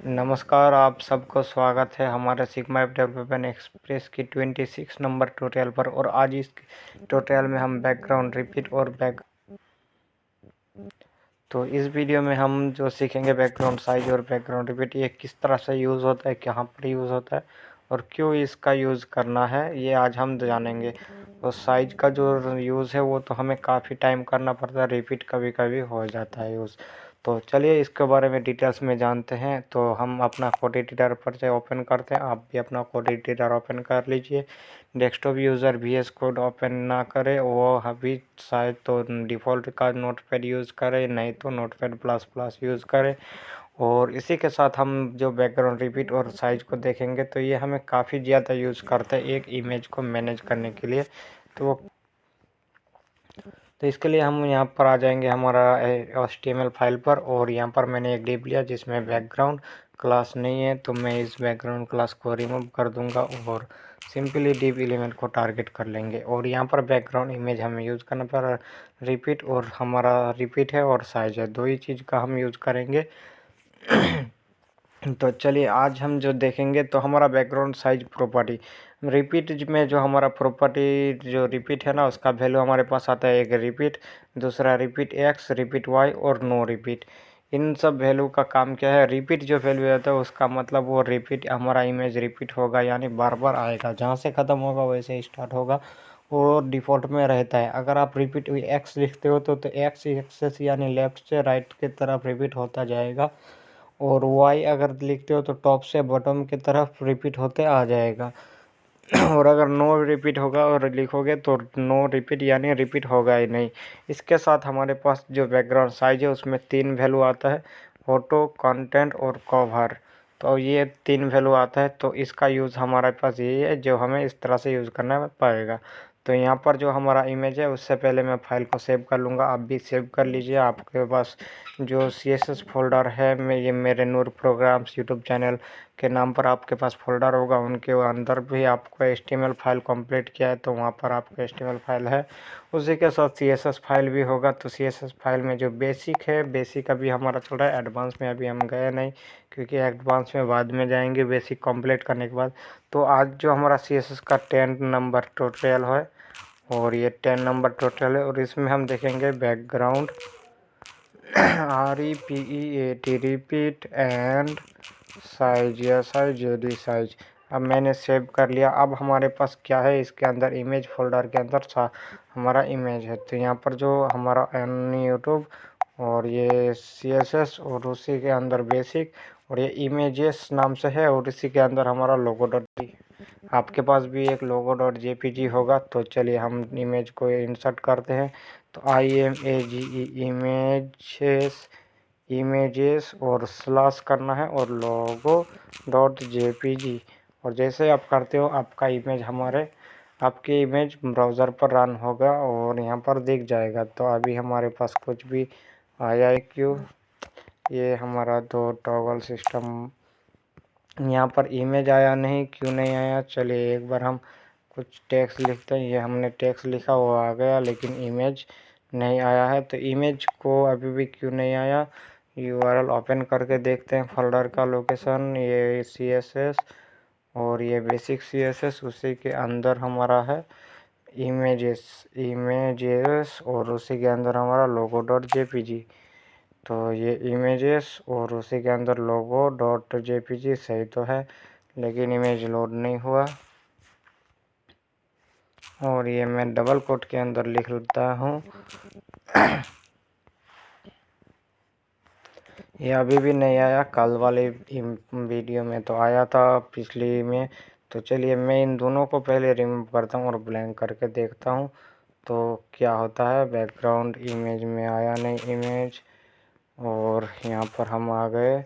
नमस्कार, आप सबको स्वागत है हमारे सिग्मा ऐप डेवलपमेंट एक्सप्रेस की 26 नंबर ट्यूटोरियल पर। और आज इस ट्यूटोरियल में हम बैकग्राउंड रिपीट और तो इस वीडियो में हम जो सीखेंगे बैकग्राउंड साइज और बैकग्राउंड रिपीट, ये किस तरह से यूज़ होता है, कहाँ पर यूज़ होता है और क्यों इसका यूज़ करना है, ये आज हम जानेंगे। और साइज का जो यूज़ है वो तो हमें काफ़ी टाइम करना पड़ता है, रिपीट कभी कभी हो जाता है यूज़। तो चलिए इसके बारे में डिटेल्स में जानते हैं। तो हम अपना कोड एडिटर पर से ओपन करते हैं। आप भी अपना कोड एडिटर ओपन कर लीजिए। Desktop user VS code open ना करे, वो अभी शायद तो डिफ़ॉल्ट का नोटपैड यूज़ करे, नहीं तो नोटपैड प्लस प्लस यूज़ करे। और इसी के साथ हम जो बैकग्राउंड रिपीट और साइज को देखेंगे, तो ये हमें काफ़ी ज़्यादा यूज़ करते हैं एक इमेज को मैनेज करने के लिए। तो इसके लिए हम यहाँ पर आ जाएंगे हमारा HTML फाइल पर, और यहाँ पर मैंने एक डिव लिया जिसमें बैकग्राउंड क्लास नहीं है, तो मैं इस बैकग्राउंड क्लास को रिमूव कर दूंगा और सिंपली डिव एलिमेंट को टारगेट कर लेंगे। और यहाँ पर बैकग्राउंड इमेज हमें यूज़ करना पड़ा रिपीट, और हमारा रिपीट है और साइज है, दो ही चीज़ का हम यूज़ करेंगे। तो चलिए आज हम जो देखेंगे, तो हमारा बैकग्राउंड साइज प्रॉपर्टी रिपीट में जो हमारा प्रॉपर्टी जो रिपीट है ना, उसका वैल्यू हमारे पास आता है एक रिपीट, दूसरा रिपीट x, रिपीट y और नो रिपीट। इन सब वैल्यू का काम क्या है, रिपीट जो वैल्यू आता है उसका मतलब वो रिपीट हमारा इमेज रिपीट होगा, यानी बार बार आएगा, जहाँ से ख़त्म होगा वैसे स्टार्ट होगा और डिफ़ॉल्ट में रहता है। अगर आप रिपीट x लिखते हो तो x एक्सेस यानी लेफ़्ट से राइट की तरफ रिपीट होता जाएगा, और y अगर लिखते हो तो टॉप से बॉटम की तरफ रिपीट होते आ जाएगा। और अगर नो रिपीट होगा और लिखोगे तो नो रिपीट यानी रिपीट होगा ही नहीं। इसके साथ हमारे पास जो बैकग्राउंड साइज है उसमें 3 वैल्यू आता है, फोटो, कंटेंट और कवर। तो ये 3 वैल्यू आता है, तो इसका यूज़ हमारे पास यही है जो हमें इस तरह से यूज़ करना पड़ेगा। तो यहाँ पर जो हमारा इमेज है, उससे पहले मैं फाइल को सेव कर लूँगा। आप भी सेव कर लीजिए। आपके पास जो CSS फोल्डर है, ये मेरे नूर प्रोग्राम्स यूट्यूब चैनल के नाम पर आपके पास फोल्डर होगा, उनके अंदर भी आपको HTML फाइल कंप्लीट किया है, तो वहाँ पर आपको HTML फाइल है। उसी के साथ CSS फाइल भी होगा। तो CSS फाइल में जो बेसिक है, बेसिक अभी हमारा चल रहा है, एडवांस में अभी हम गए नहीं, क्योंकि एडवांस में बाद में जाएंगे बेसिक कंप्लीट करने के बाद। तो आज जो हमारा CSS का 10 नंबर ट्यूटोरियल है, और ये 10 नंबर ट्यूटोरियल है, और इसमें हम देखेंगे background REPEAT repeat and size या साइज। अब मैंने सेव कर लिया। अब हमारे पास क्या है, इसके अंदर इमेज फोल्डर के अंदर हमारा इमेज है। तो यहाँ पर जो हमारा यूट्यूब और ये CSS और उसी के अंदर बेसिक और ये इमेजेस नाम से है, और इसी के अंदर हमारा लोगो डॉट, आपके पास भी एक लोगो डॉट JPG होगा। तो चलिए हम इमेज को इंसर्ट करते हैं। तो इमेजेस इमेजेस और स्लैश करना है और लोगो डॉट JPG, और जैसे आप करते हो आपका इमेज आपकी इमेज ब्राउज़र पर रन होगा और यहाँ पर दिख जाएगा। तो अभी हमारे पास कुछ भी आया है क्यों, ये हमारा तो टॉगल सिस्टम, यहाँ पर इमेज आया नहीं, क्यों नहीं आया। चलिए एक बार हम कुछ टेक्स्ट लिखते हैं। ये हमने टेक्स्ट लिखा, वो आ गया, लेकिन इमेज नहीं आया है। तो इमेज को अभी भी क्यों नहीं आया, URL ओपन करके देखते हैं फोल्डर का लोकेशन। ये CSS और ये बेसिक CSS, उसी के अंदर हमारा है इमेजेस और उसी के अंदर हमारा लोगो डॉट JPG। तो ये इमेजेस और उसी के अंदर लोगो डॉट JPG सही तो है, लेकिन इमेज लोड नहीं हुआ। और ये मैं डबल कोट के अंदर लिख लेता हूँ। ये अभी भी नहीं आया, कल वाले वीडियो में तो आया था, पिछली में। तो चलिए मैं इन दोनों को पहले रिमूव करता हूँ और ब्लैंक करके देखता हूँ तो क्या होता है। बैकग्राउंड इमेज में आया नहीं इमेज, और यहाँ पर हम आ गए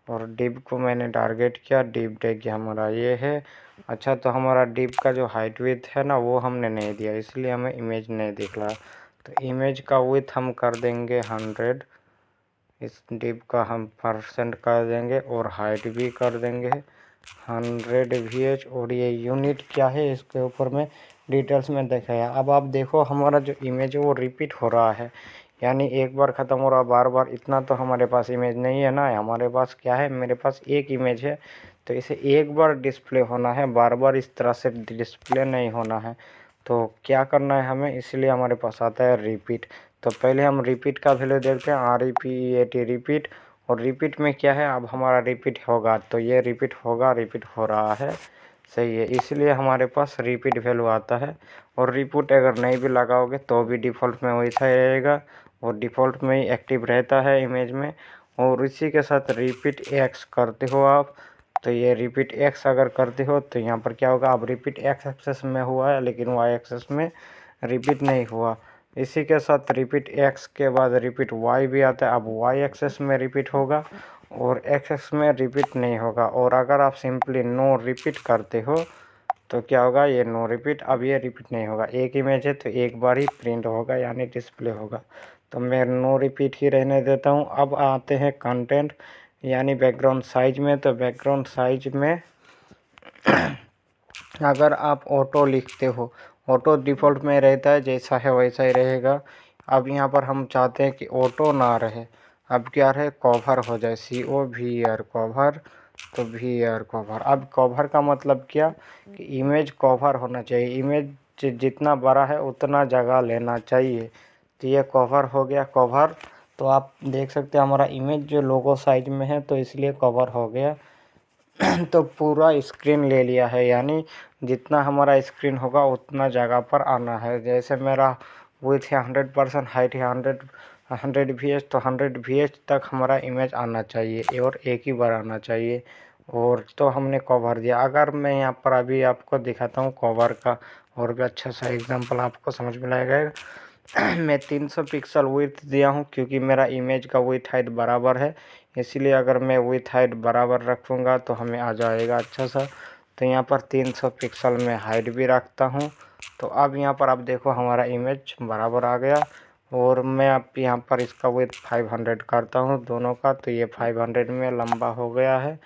और डिव को मैंने टारगेट किया। डिव टैग हमारा ये है। अच्छा, तो हमारा डिव का जो हाइट विड्थ है ना, वो हमने नहीं दिया, इसलिए हमें इमेज नहीं दिख रहा। तो इमेज का विड्थ हम कर देंगे 100, इस डिव का हम % कर देंगे और हाइट भी कर देंगे 100 VH। और ये यूनिट क्या है, इसके ऊपर में डिटेल्स में दिखाया। अब आप देखो हमारा जो इमेज है वो रिपीट हो रहा है। यानी एक बार ख़त्म हो रहा बार बार, इतना तो हमारे पास इमेज नहीं है ना। हमारे पास क्या है, मेरे पास एक इमेज है, तो इसे एक बार डिस्प्ले होना है, बार बार इस तरह से डिस्प्ले नहीं होना है। तो क्या करना है हमें, इसलिए हमारे पास आता है रिपीट। तो पहले हम रिपीट का वैल्यू देखते हैं, REPEAT रिपीट। और रिपीट में क्या है, अब हमारा रिपीट होगा, तो ये रिपीट होगा, रिपीट हो रहा है, सही है, इसलिए हमारे पास रिपीट वैल्यू आता है। और रिपीट अगर नहीं भी लगाओगे तो भी डिफ़ॉल्ट में वैसा ही रहेगा, और डिफ़ॉल्ट में ही एक्टिव रहता है इमेज में। और इसी के साथ रिपीट एक्स करते हो आप, तो ये रिपीट एक्स अगर करते हो तो यहाँ पर क्या होगा, अब रिपीट एक्स एक्सेस में हुआ है लेकिन वाई एक्सेस में रिपीट नहीं हुआ। इसी के साथ रिपीट एक्स के बाद रिपीट वाई भी आता है, अब वाई एक्सेस में रिपीट होगा और एक्स एक्स में रिपीट नहीं होगा। और अगर आप सिंपली नो रिपीट करते हो तो क्या होगा, ये नो रिपीट, अब ये रिपीट नहीं होगा, एक इमेज है तो एक बार ही प्रिंट होगा यानी डिस्प्ले होगा। तो मैं नो रिपीट ही रहने देता हूँ। अब आते हैं कंटेंट यानी बैकग्राउंड साइज में। तो बैकग्राउंड साइज में अगर आप ऑटो लिखते हो, ऑटो डिफ़ॉल्ट में रहता है, जैसा है वैसा ही रहेगा। अब यहाँ पर हम चाहते हैं कि ऑटो ना रहे, अब क्या रहे, कवर हो जाए, COVR कवर। तो VR कवर, अब कवर का मतलब क्या, कि इमेज कवर होना चाहिए, इमेज जितना बड़ा है उतना जगह लेना चाहिए। तो ये कवर हो गया, कवर। तो आप देख सकते हैं हमारा इमेज जो लोगो साइज में है, तो इसलिए कवर हो गया। तो पूरा स्क्रीन ले लिया है, यानी जितना हमारा स्क्रीन होगा उतना जगह पर आना है। जैसे मेरा विथ है 100%, हाइट है 100 VH, तो 100 VH तक हमारा इमेज आना चाहिए और एक ही बार आना चाहिए। और तो हमने कवर दिया। अगर मैं यहाँ पर अभी आपको दिखाता हूँ कवर का और भी अच्छा सा एग्जांपल आपको समझ में आएगा। मैं 300 पिक्सल विड्थ दिया हूँ क्योंकि मेरा इमेज का विड्थ हाइट बराबर है, इसलिए अगर मैं विड्थ हाइट बराबर रखूँगा तो हमें आ जाएगा अच्छा सा। तो यहाँ पर 300 पिक्सल में हाइट भी रखता हूँ। तो अब यहाँ पर आप देखो हमारा इमेज बराबर आ गया। और मैं अब यहाँ पर इसका विड्थ 500 करता हूँ दोनों का, तो ये 500 में लंबा हो गया है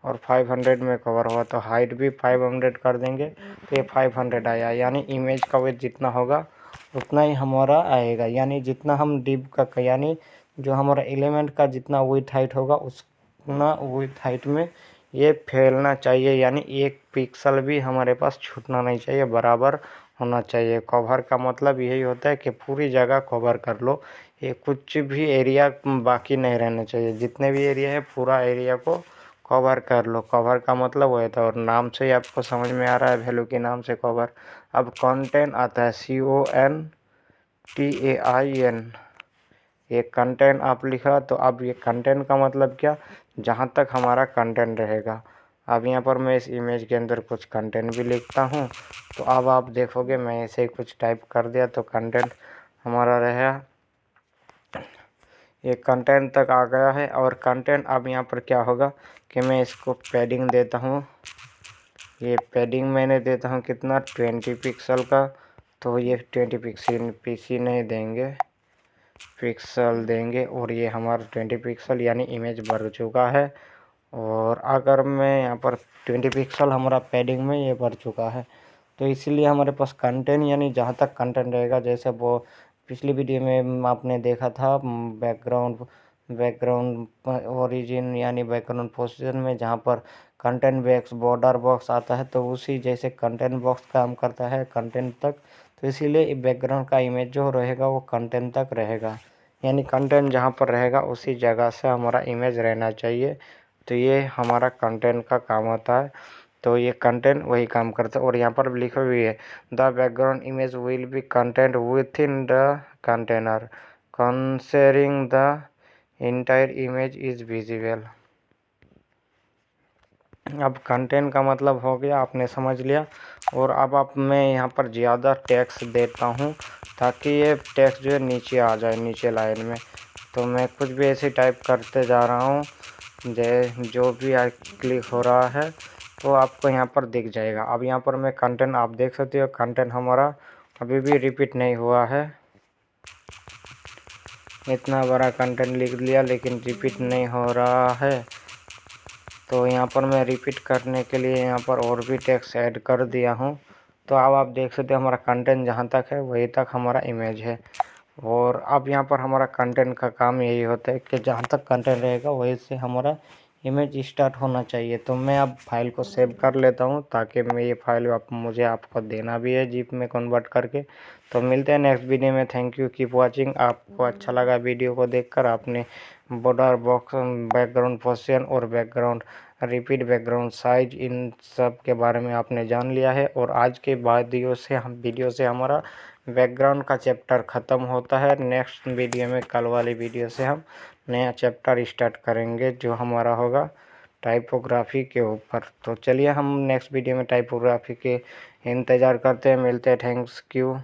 और 500 में कवर हुआ। तो हाइट भी 500 कर देंगे तो ये 500 आया, यानी इमेज का विड्थ जितना होगा उतना ही हमारा आएगा। यानी जितना हम डिव का यानी जो हमारा एलिमेंट का जितना विड्थ हाइट होगा उतना विड्थ हाइट में ये फैलना चाहिए, यानी एक पिक्सल भी हमारे पास छूटना नहीं चाहिए, बराबर होना चाहिए। कवर का मतलब यही होता है कि पूरी जगह कवर कर लो, ये कुछ भी एरिया बाकी नहीं रहना चाहिए, जितने भी एरिया है पूरा एरिया को कवर कर लो। कवर का मतलब वो था, और नाम से ही आपको समझ में आ रहा है वैल्यू के नाम से कवर। अब कंटेंट आता है CONTAIN, ये कंटेंट आप लिखा, तो अब ये कंटेंट का मतलब क्या, जहाँ तक हमारा कंटेंट रहेगा। अब यहाँ पर मैं इस इमेज के अंदर कुछ कंटेंट भी लिखता हूँ, तो अब आप देखोगे मैं ऐसे ही कुछ टाइप कर दिया तो कंटेंट हमारा रहेगा, ये कंटेंट तक आ गया है। और कंटेंट अब यहाँ पर क्या होगा कि मैं इसको पैडिंग देता हूँ, ये पैडिंग मैंने देता हूँ कितना, 20 पिक्सल का। तो ये 20 पिक्सल PC नहीं देंगे, पिक्सल देंगे, और ये हमारा 20 पिक्सल यानी इमेज भर चुका है। और अगर मैं यहाँ पर 20 पिक्सल हमारा पैडिंग में ये भर चुका है, तो इसीलिए हमारे पास कंटेंट यानी जहाँ तक कंटेंट रहेगा, जैसे वो पिछली वीडियो में आपने देखा था बैकग्राउंड ओरिजिन यानी बैकग्राउंड पोजीशन में जहाँ पर कंटेंट बॉक्स बॉर्डर बॉक्स आता है, तो उसी जैसे कंटेंट बॉक्स काम करता है कंटेंट तक। तो इसीलिए बैकग्राउंड का इमेज जो रहेगा वो कंटेंट तक रहेगा, यानी कंटेंट जहाँ पर रहेगा उसी जगह से हमारा इमेज रहना चाहिए। तो ये हमारा कंटेंट का काम होता है, तो ये कंटेंट वही काम करता है। और यहाँ पर लिखा हुई है the background image will be content with in the container concerning the entire image is visible. अब कंटेंट का मतलब हो गया, आपने समझ लिया। और अब आप मैं यहाँ पर ज़्यादा टेक्स्ट देता हूँ ताकि ये टेक्स्ट जो है नीचे आ जाए, नीचे लाइन में। तो मैं कुछ भी ऐसे टाइप करते जा रहा हूँ, जो भी क्लिक हो रहा है तो आपको यहाँ पर दिख जाएगा। अब यहाँ पर मैं कंटेंट आप देख सकते हो, कंटेंट हमारा अभी भी रिपीट नहीं हुआ है, इतना बड़ा कंटेंट लिख लिया लेकिन रिपीट नहीं हो रहा है। तो यहाँ पर मैं रिपीट करने के लिए यहाँ पर और भी टेक्स्ट ऐड कर दिया हूँ। तो अब आप देख सकते हो हमारा कंटेंट जहाँ तक है वहीं तक हमारा इमेज है। और अब यहाँ पर हमारा कंटेंट का काम यही होता है कि जहाँ तक कंटेंट रहेगा वहीं से हमारा इमेज स्टार्ट होना चाहिए। तो मैं अब फाइल को सेव कर लेता हूँ ताकि मैं ये फाइल मुझे आपको देना भी है जिप में कन्वर्ट करके। तो मिलते हैं नेक्स्ट वीडियो में। Thank you, keep watching. आपको अच्छा लगा वीडियो को देखकर, आपने बॉर्डर बॉक्स, बैकग्राउंड पोजीशन और बैकग्राउंड रिपीट, बैकग्राउंड साइज, इन सब के बारे में आपने जान लिया है। और आज के बाद वीडियो से हमारा बैकग्राउंड का चैप्टर ख़त्म होता है। नेक्स्ट वीडियो में, कल वाली वीडियो से हम नया चैप्टर स्टार्ट करेंगे जो हमारा होगा टाइपोग्राफी के ऊपर। तो चलिए हम नेक्स्ट वीडियो में टाइपोग्राफी के इंतज़ार करते हैं। मिलते हैं। Thanks you.